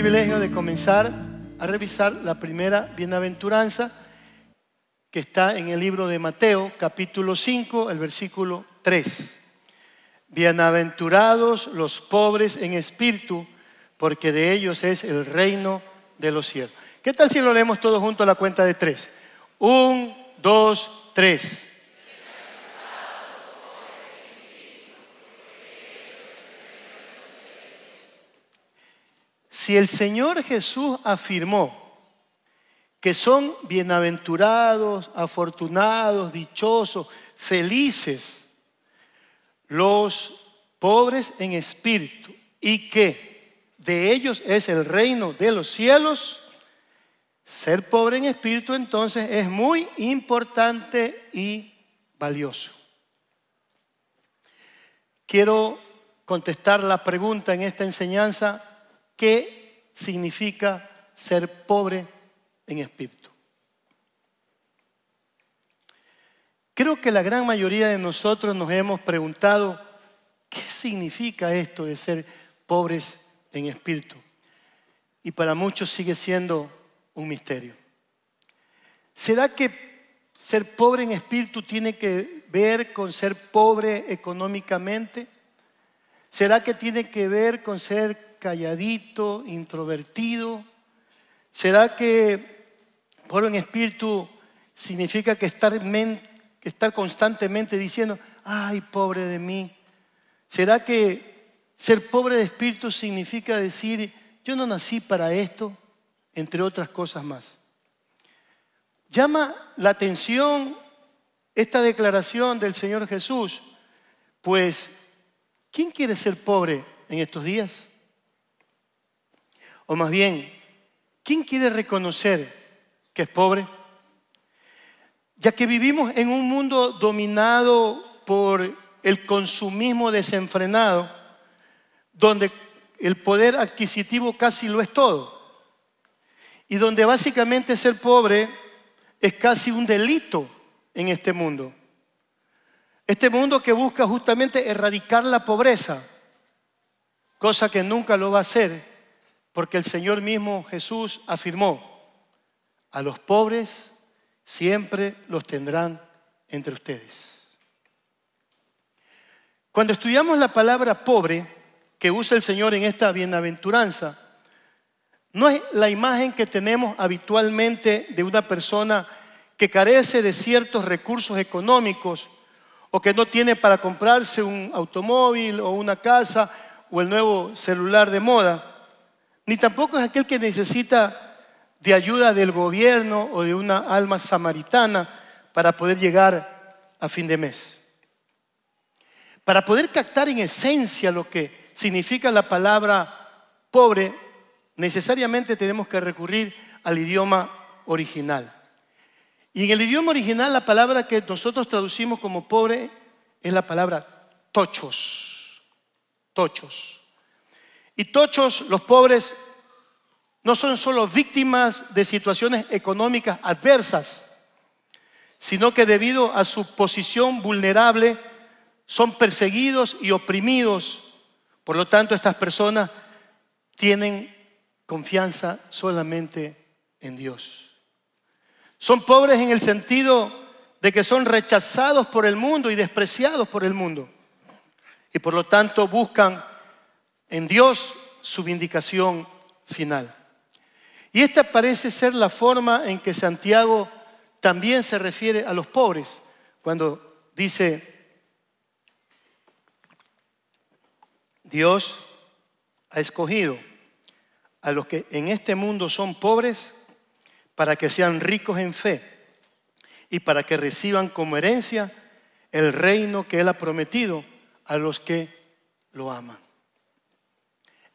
privilegio de comenzar a revisar la primera bienaventuranza que está en el libro de Mateo, capítulo 5, el versículo 3. Bienaventurados los pobres en espíritu, porque de ellos es el reino de los cielos. ¿Qué tal si lo leemos todos juntos a la cuenta de 3? 1, 2, 3. Si el Señor Jesús afirmó que son bienaventurados, afortunados, dichosos, felices los pobres en espíritu y que de ellos es el reino de los cielos, ser pobre en espíritu entonces es muy importante y valioso. Quiero contestar la pregunta en esta enseñanza: ¿qué significa ser pobre en espíritu? Creo que la gran mayoría de nosotros nos hemos preguntado ¿qué significa esto de ser pobres en espíritu? Y para muchos sigue siendo un misterio. ¿Será que ser pobre en espíritu tiene que ver con ser pobre económicamente? ¿Será que tiene que ver con ser calladito, introvertido? ¿Será que pobre en espíritu significa que estar constantemente diciendo, ay, pobre de mí? ¿Será que ser pobre de espíritu significa decir, yo no nací para esto, entre otras cosas más? Llama la atención esta declaración del Señor Jesús, pues, ¿quién quiere ser pobre en estos días? O más bien, ¿quién quiere reconocer que es pobre? Ya que vivimos en un mundo dominado por el consumismo desenfrenado, donde el poder adquisitivo casi lo es todo, y donde básicamente ser pobre es casi un delito en este mundo. Este mundo que busca justamente erradicar la pobreza, cosa que nunca lo va a hacer, porque el Señor mismo Jesús afirmó, a los pobres siempre los tendrán entre ustedes. Cuando estudiamos la palabra pobre que usa el Señor en esta bienaventuranza, no es la imagen que tenemos habitualmente de una persona que carece de ciertos recursos económicos o que no tiene para comprarse un automóvil o una casa o el nuevo celular de moda, ni tampoco es aquel que necesita de ayuda del gobierno o de una alma samaritana para poder llegar a fin de mes. Para poder captar en esencia lo que significa la palabra pobre, necesariamente tenemos que recurrir al idioma original. Y en el idioma original la palabra que nosotros traducimos como pobre es la palabra tochos. Tochos. Y tochos, los pobres, no son solo víctimas de situaciones económicas adversas, sino que debido a su posición vulnerable son perseguidos y oprimidos. Por lo tanto, estas personas tienen confianza solamente en Dios. Son pobres en el sentido de que son rechazados por el mundo y despreciados por el mundo. Y por lo tanto buscan en Dios su vindicación final. Y esta parece ser la forma en que Santiago también se refiere a los pobres, cuando dice, Dios ha escogido a los que en este mundo son pobres para que sean ricos en fe y para que reciban como herencia el reino que Él ha prometido a los que lo aman.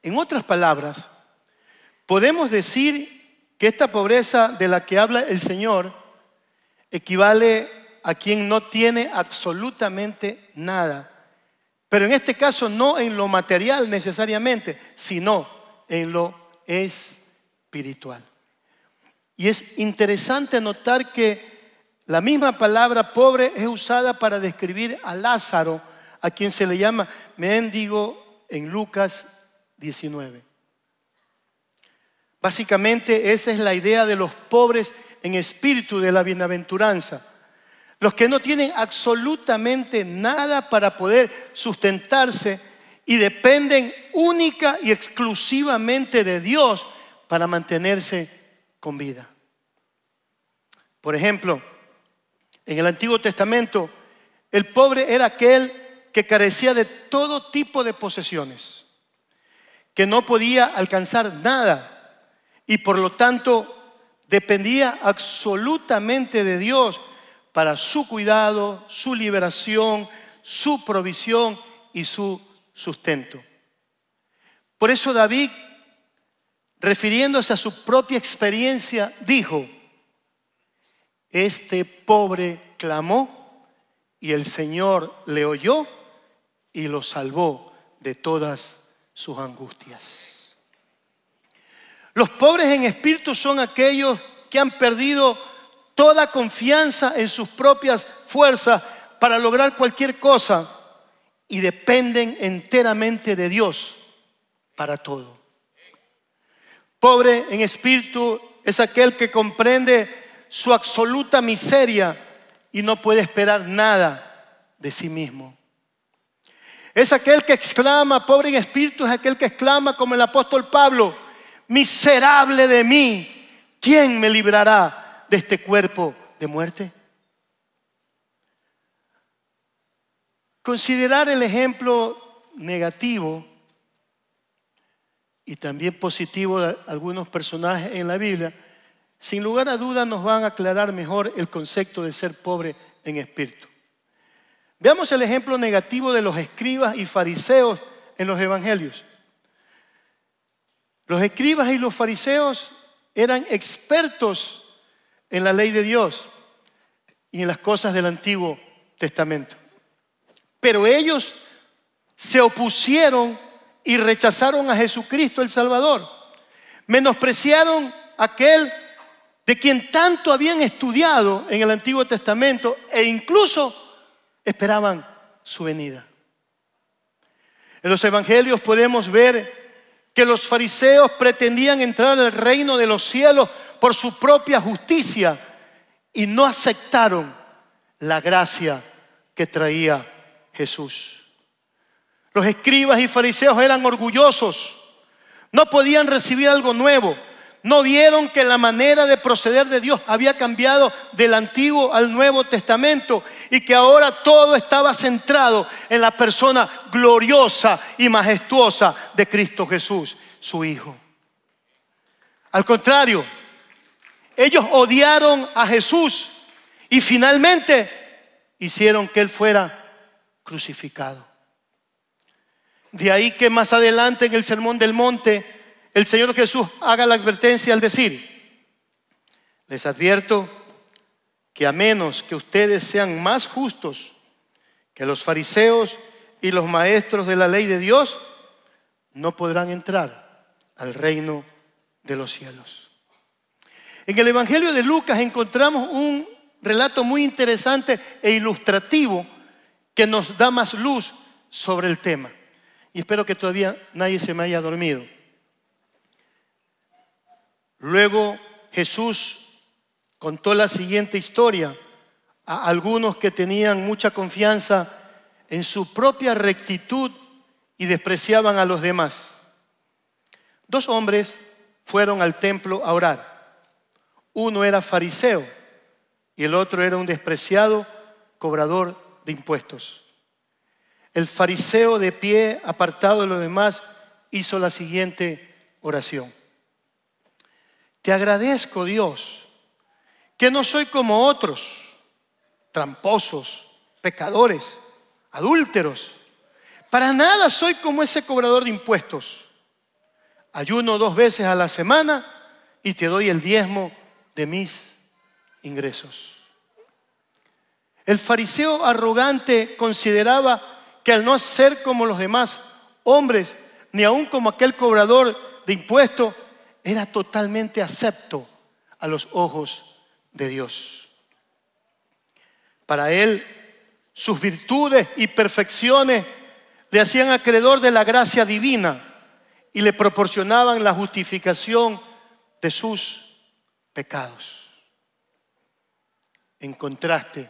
En otras palabras, podemos decir que esta pobreza de la que habla el Señor equivale a quien no tiene absolutamente nada. Pero en este caso no en lo material necesariamente, sino en lo espiritual. Y es interesante notar que la misma palabra pobre es usada para describir a Lázaro, a quien se le llama mendigo en Lucas 19. Básicamente esa es la idea de los pobres en espíritu de la bienaventuranza. Los que no tienen absolutamente nada para poder sustentarse y dependen única y exclusivamente de Dios para mantenerse con vida. Por ejemplo, en el Antiguo Testamento, el pobre era aquel que carecía de todo tipo de posesiones, que no podía alcanzar nada y por lo tanto dependía absolutamente de Dios para su cuidado, su liberación, su provisión y su sustento. Por eso David, refiriéndose a su propia experiencia, dijo: este pobre clamó y el Señor le oyó y lo salvó de todas sus angustias. Los pobres en espíritu son aquellos que han perdido toda confianza en sus propias fuerzas para lograr cualquier cosa y dependen enteramente de Dios para todo. Pobre en espíritu es aquel que comprende su absoluta miseria y no puede esperar nada de sí mismo. Es aquel que exclama, pobre en espíritu es aquel que exclama como el apóstol Pablo: miserable de mí, ¿quién me librará de este cuerpo de muerte? Considerar el ejemplo negativo y también positivo de algunos personajes en la Biblia, sin lugar a dudas nos van a aclarar mejor el concepto de ser pobre en espíritu. Veamos el ejemplo negativo de los escribas y fariseos en los evangelios. Los escribas y los fariseos eran expertos en la ley de Dios y en las cosas del Antiguo Testamento. Pero ellos se opusieron y rechazaron a Jesucristo el Salvador. Menospreciaron a aquel de quien tanto habían estudiado en el Antiguo Testamento e incluso esperaban su venida. En los evangelios podemos ver que los fariseos pretendían entrar al reino de los cielos por su propia justicia y no aceptaron la gracia que traía Jesús. Los escribas y fariseos eran orgullosos, no podían recibir algo nuevo, no vieron que la manera de proceder de Dios había cambiado del Antiguo al Nuevo Testamento y que ahora todo estaba centrado en la persona gloriosa y majestuosa de Cristo Jesús, su Hijo. Al contrario, ellos odiaron a Jesús y finalmente hicieron que Él fuera crucificado. De ahí que más adelante en el Sermón del Monte el Señor Jesús haga la advertencia al decir: les advierto que a menos que ustedes sean más justos que los fariseos y los maestros de la ley de Dios, no podrán entrar al reino de los cielos. En el Evangelio de Lucas encontramos un relato muy interesante e ilustrativo que nos da más luz sobre el tema. Y espero que todavía nadie se me haya dormido. Luego Jesús contó la siguiente historia a algunos que tenían mucha confianza en su propia rectitud y despreciaban a los demás. Dos hombres fueron al templo a orar. Uno era fariseo y el otro era un despreciado cobrador de impuestos. El fariseo, de pie, apartado de los demás, hizo la siguiente oración: te agradezco, Dios, que no soy como otros, tramposos, pecadores, adúlteros. Para nada soy como ese cobrador de impuestos. Ayuno 2 veces a la semana y te doy el diezmo de mis ingresos. El fariseo arrogante consideraba que al no ser como los demás hombres, ni aun como aquel cobrador de impuestos, era totalmente acepto a los ojos de Dios. Para él, sus virtudes y perfecciones le hacían acreedor de la gracia divina y le proporcionaban la justificación de sus pecados. En contraste,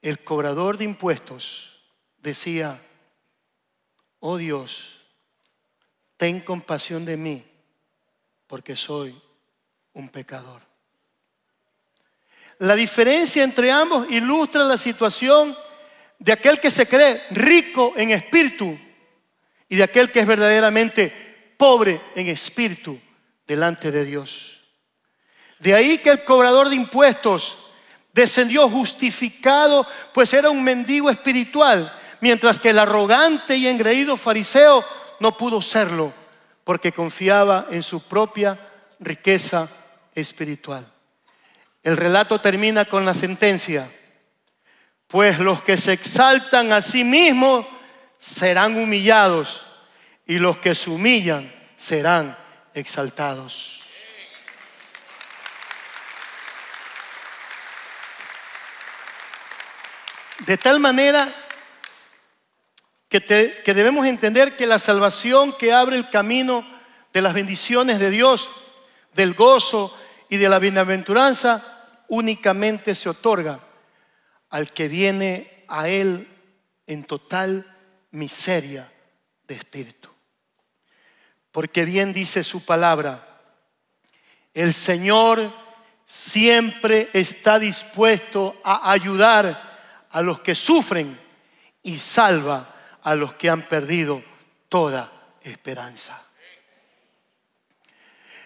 el cobrador de impuestos decía: oh Dios, ten compasión de mí, porque soy un pecador. La diferencia entre ambos ilustra la situación de aquel que se cree rico en espíritu y de aquel que es verdaderamente pobre en espíritu delante de Dios. De ahí que el cobrador de impuestos descendió justificado, pues era un mendigo espiritual, mientras que el arrogante y engreído fariseo no pudo serlo, porque confiaba en su propia riqueza espiritual. El relato termina con la sentencia: pues los que se exaltan a sí mismos serán humillados, y los que se humillan serán exaltados. De tal manera que debemos entender que la salvación que abre el camino de las bendiciones de Dios, del gozo y de la bienaventuranza, únicamente se otorga al que viene a Él en total miseria de espíritu. Porque bien dice su palabra: el Señor siempre está dispuesto a ayudar a los que sufren y salva a los que han perdido toda esperanza.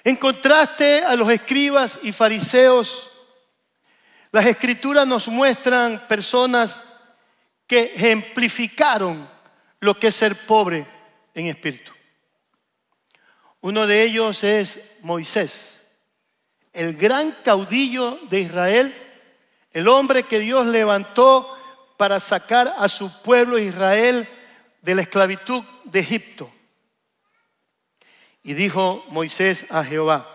En contraste a los escribas y fariseos, las Escrituras nos muestran personas que ejemplificaron lo que es ser pobre en espíritu. Uno de ellos es Moisés, el gran caudillo de Israel, el hombre que Dios levantó para sacar a su pueblo Israel de la esclavitud de Egipto. Y dijo Moisés a Jehová: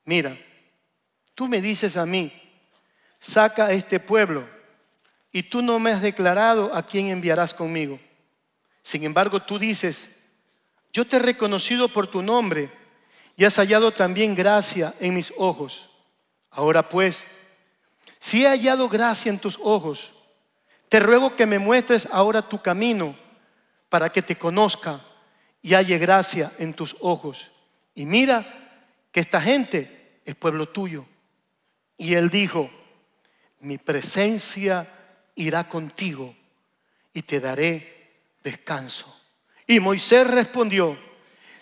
mira, tú me dices a mí, saca a este pueblo, y tú no me has declarado a quién enviarás conmigo. Sin embargo, tú dices: yo te he reconocido por tu nombre y has hallado también gracia en mis ojos. Ahora pues, si he hallado gracia en tus ojos, te ruego que me muestres ahora tu camino, para que te conozca y halle gracia en tus ojos. Y mira que esta gente es pueblo tuyo. Y él dijo: mi presencia irá contigo y te daré descanso. Y Moisés respondió: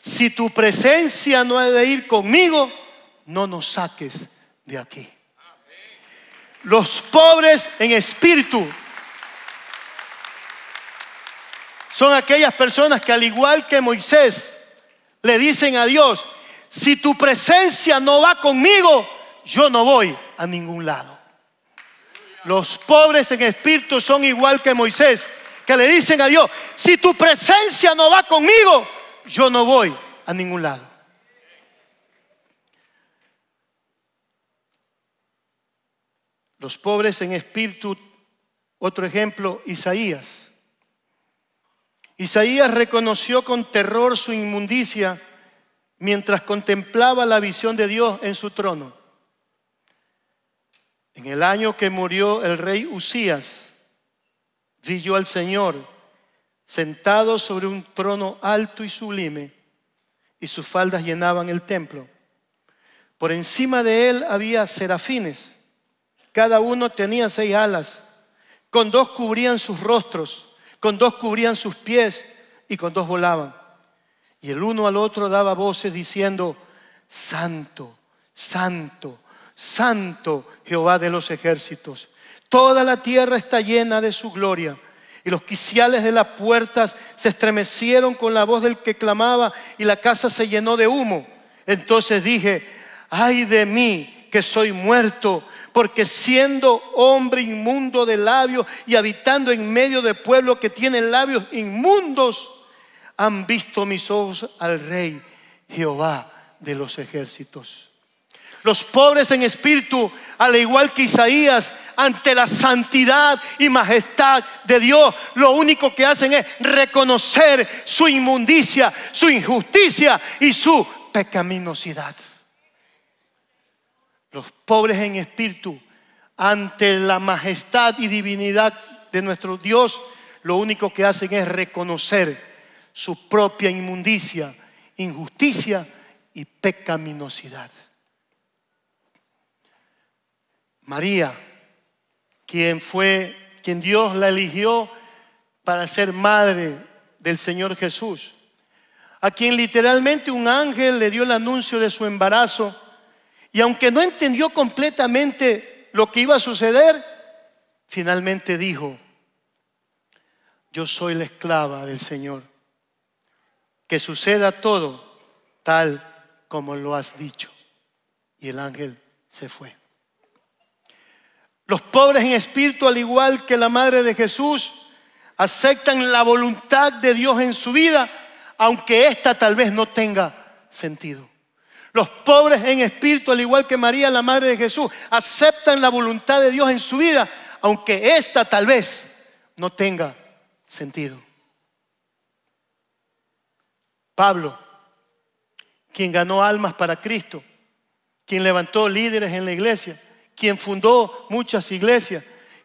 si tu presencia no ha de ir conmigo, no nos saques de aquí. Los pobres en espíritu son aquellas personas que, al igual que Moisés, le dicen a Dios: si tu presencia no va conmigo, yo no voy a ningún lado. Los pobres en espíritu son igual que Moisés, que le dicen a Dios: si tu presencia no va conmigo, yo no voy a ningún lado. Los pobres en espíritu, otro ejemplo, Isaías. Isaías reconoció con terror su inmundicia mientras contemplaba la visión de Dios en su trono. En el año que murió el rey Usías, vi yo al Señor sentado sobre un trono alto y sublime, y sus faldas llenaban el templo. Por encima de él había serafines, cada uno tenía 6 alas, con 2 cubrían sus rostros, con 2 cubrían sus pies, y con 2 volaban. Y el uno al otro daba voces diciendo: Santo, Santo, Santo, Jehová de los ejércitos. Toda la tierra está llena de su gloria. Y los quiciales de las puertas se estremecieron con la voz del que clamaba, y la casa se llenó de humo. Entonces dije: ay de mí, que soy muerto, porque siendo hombre inmundo de labios y habitando en medio de pueblo que tienen labios inmundos, han visto mis ojos al Rey, Jehová de los ejércitos. Los pobres en espíritu, al igual que Isaías, ante la santidad y majestad de Dios, lo único que hacen es reconocer su inmundicia, su injusticia y su pecaminosidad. Los pobres en espíritu, ante la majestad y divinidad de nuestro Dios, lo único que hacen es reconocer su propia inmundicia, injusticia y pecaminosidad. María, quien Dios la eligió para ser madre del Señor Jesús, a quien literalmente un ángel le dio el anuncio de su embarazo, y aunque no entendió completamente lo que iba a suceder, finalmente dijo: yo soy la esclava del Señor, que suceda todo tal como lo has dicho. Y el ángel se fue. Los pobres en espíritu, al igual que la madre de Jesús, aceptan la voluntad de Dios en su vida, aunque ésta tal vez no tenga sentido. Los pobres en espíritu, al igual que María, la madre de Jesús, aceptan la voluntad de Dios en su vida, aunque ésta tal vez no tenga sentido. Pablo, quien ganó almas para Cristo, quien levantó líderes en la iglesia, quien fundó muchas iglesias,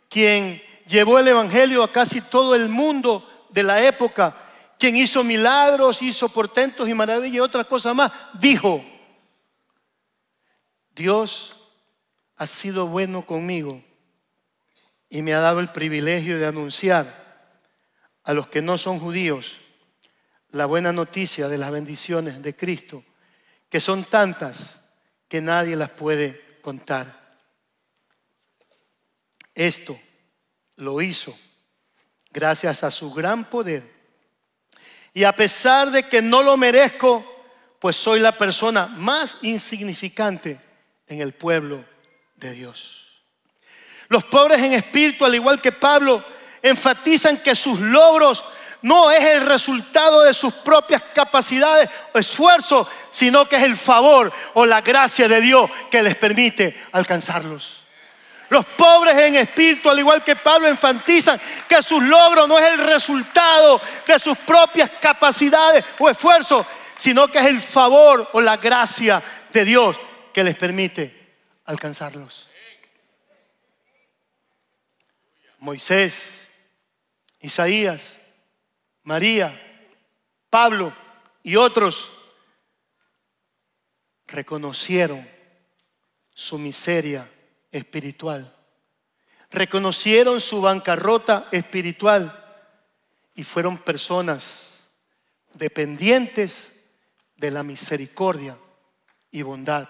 quien llevó el evangelio a casi todo el mundo de la época, quien hizo milagros, hizo portentos y maravillas y otras cosas más, dijo: Dios ha sido bueno conmigo y me ha dado el privilegio de anunciar a los que no son judíos la buena noticia de las bendiciones de Cristo, que son tantas que nadie las puede contar. Esto lo hizo gracias a su gran poder, y a pesar de que no lo merezco, pues soy la persona más insignificante en el pueblo de Dios. Los pobres en espíritu, al igual que Pablo, enfatizan que sus logros no es el resultado de sus propias capacidades o esfuerzos, sino que es el favor o la gracia de Dios que les permite alcanzarlos. Los pobres en espíritu, al igual que Pablo, enfatizan que sus logros no es el resultado de sus propias capacidades o esfuerzos, sino que es el favor o la gracia de Dios que les permite alcanzarlos. Moisés, Isaías, María, Pablo y otros reconocieron su miseria espiritual, reconocieron su bancarrota espiritual y fueron personas dependientes de la misericordia y bondad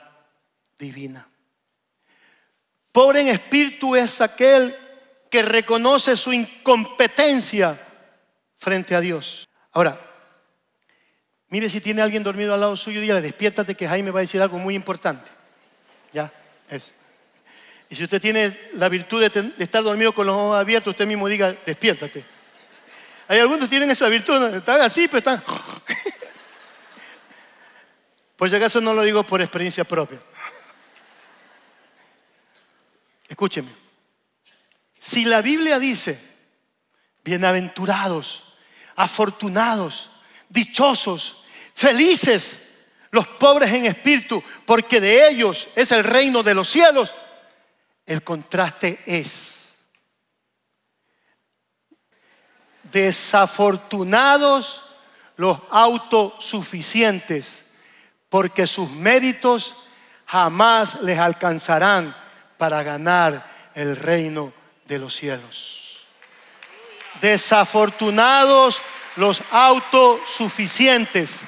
divina. Pobre en espíritu es aquel que reconoce su incompetencia frente a Dios. Ahora, mire si tiene alguien dormido al lado suyo, dígale: despiértate, que Jaime va a decir algo muy importante. Ya, eso. Y si usted tiene la virtud de estar dormido con los ojos abiertos, usted mismo diga: despiértate. Hay algunos que tienen esa virtud, están así, pero están... Por si acaso no lo digo por experiencia propia. Escúcheme. Si la Biblia dice: bienaventurados, afortunados, dichosos, felices los pobres en espíritu, porque de ellos es el reino de los cielos, el contraste es: desafortunados los autosuficientes, porque sus méritos jamás les alcanzarán para ganar el reino de los cielos. Desafortunados los autosuficientes,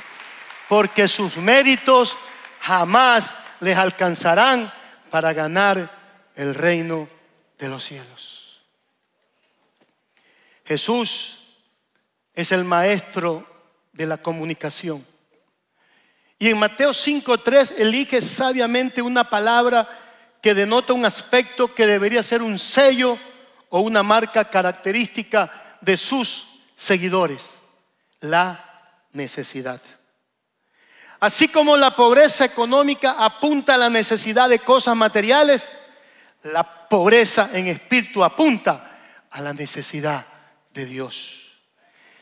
porque sus méritos jamás les alcanzarán para ganar el reino de los cielos. Jesús es el maestro de la comunicación. Y en Mateo 5:3 elige sabiamente una palabra que denota un aspecto que debería ser un sello o una marca característica de sus seguidores: la necesidad. Así como la pobreza económica apunta a la necesidad de cosas materiales, la pobreza en espíritu apunta a la necesidad de Dios.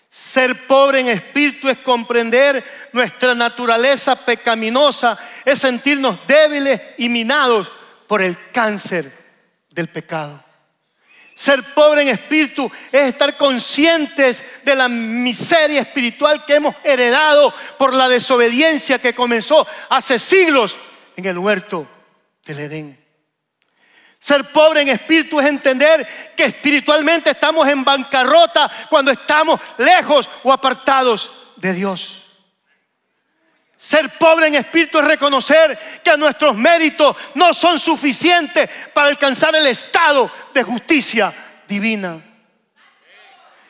Ser pobre en espíritu es comprender nuestra naturaleza pecaminosa, es sentirnos débiles y minados por el cáncer del pecado. Ser pobre en espíritu es estar conscientes de la miseria espiritual que hemos heredado por la desobediencia que comenzó hace siglos en el huerto del Edén. Ser pobre en espíritu es entender que espiritualmente estamos en bancarrota cuando estamos lejos o apartados de Dios. Ser pobre en espíritu es reconocer que nuestros méritos no son suficientes para alcanzar el estado de justicia divina.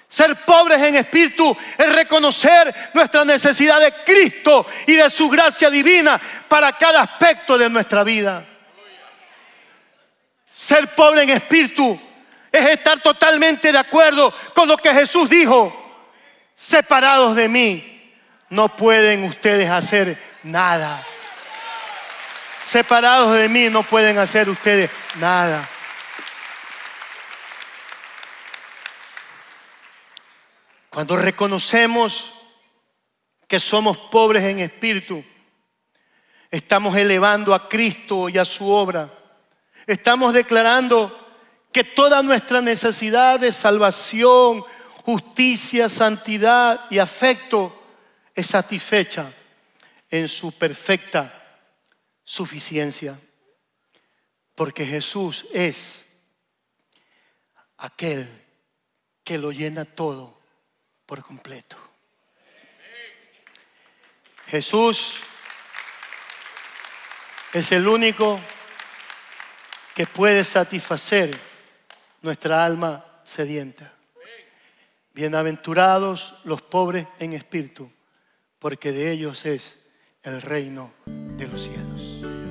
Ser pobres en espíritu es reconocer nuestra necesidad de Cristo y de su gracia divina para cada aspecto de nuestra vida. Ser pobre en espíritu es estar totalmente de acuerdo con lo que Jesús dijo: separados de mí no pueden ustedes hacer nada. Separados de mí no pueden hacer ustedes nada. Cuando reconocemos que somos pobres en espíritu, estamos elevando a Cristo y a su obra. Estamos declarando que toda nuestra necesidad de salvación, justicia, santidad y afecto es satisfecha en su perfecta suficiencia. Porque Jesús es aquel que lo llena todo por completo. Jesús es el único que puede satisfacer nuestra alma sedienta. Bienaventurados los pobres en espíritu, porque de ellos es el reino de los cielos.